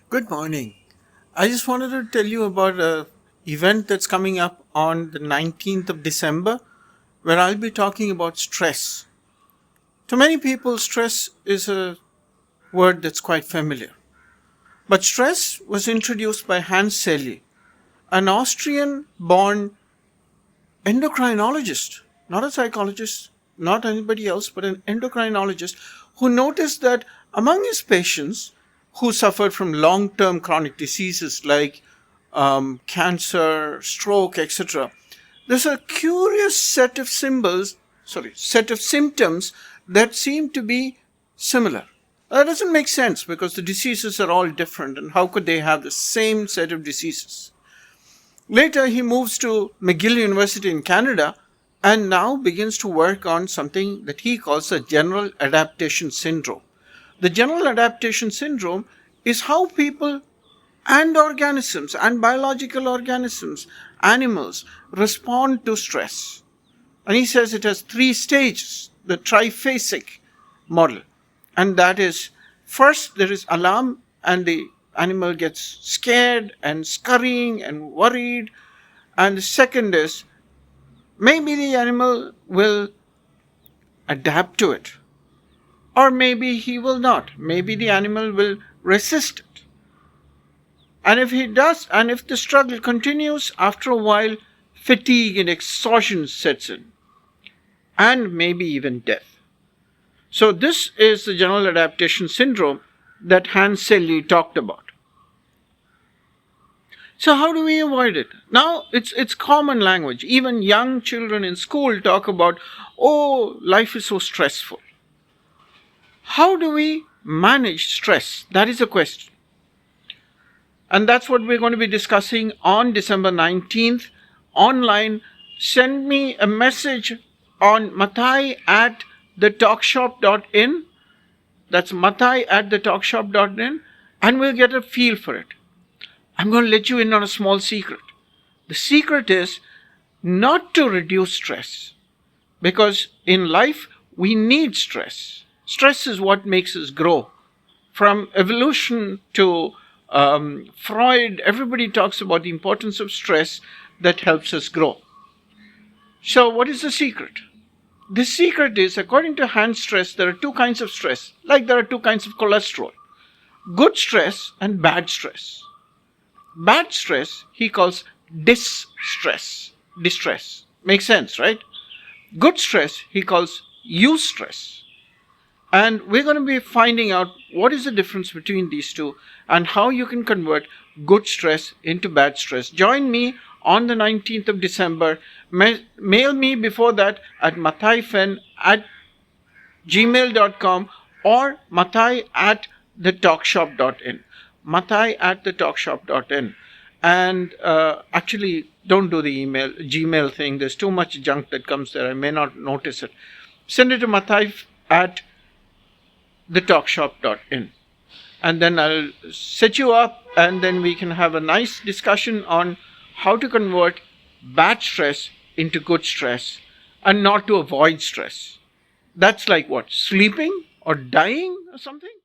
Good morning. I just wanted to tell you about a event that's coming up on the 19th of December where I'll be talking about stress. To many people, stress is a word that's quite familiar. But stress was introduced by Hans Selye, an Austrian born endocrinologist, not a psychologist, not anybody else, but an endocrinologist who noticed that among his patients who suffered from long term chronic diseases like cancer, stroke, etc., there's a curious set of symptoms that seem to be similar. That doesn't make sense because the diseases are all different, and how could they have the same set of diseases? Later, he moves to McGill University in Canada and now begins to work on something that he calls a general adaptation syndrome. The general adaptation syndrome is how people and organisms and biological organisms, animals, respond to stress. And he says it has three stages, the triphasic model. And that is, first there is alarm and the animal gets scared and scurrying and worried. And the second is, maybe the animal will adapt to it. Or maybe he will not. Maybe the animal will resist it. And if he does, and if the struggle continues, after a while, fatigue and exhaustion sets in. And maybe even death. So this is the general adaptation syndrome that Hans Selye talked about. So how do we avoid it? Now it's common language. Even young children in school talk about, oh, life is so stressful. How do we manage stress? That is a question. And that's what we're going to be discussing on December 19th online. Send me a message on mathai@thetalkshop.in. That's mathai@thetalkshop.in, and we'll get a feel for it. I'm going to let you in on a small secret. The secret is not to reduce stress, because in life we need stress. Stress is what makes us grow. From evolution to Freud, everybody talks about the importance of stress that helps us grow. So what is the secret? The secret is, according to Hans Stress, there are two kinds of stress, like there are two kinds of cholesterol. Good stress and bad stress. Bad stress he calls distress. Makes sense, right? Good stress he calls eustress. And we're going to be finding out what is the difference between these two and how you can convert good stress into bad stress. Join me on the 19th of December. Mail me before that at Mathai Fenn at gmail.com or Mathai@thetalkshop.in. Mathai@thetalkshop.in. And actually, don't do the Gmail thing. There's too much junk that comes there. I may not notice it. Send it to Mathai@thetalkshop.in. And then I'll set you up, and then we can have a nice discussion on how to convert bad stress into good stress and not to avoid stress. That's like what? Sleeping or dying or something?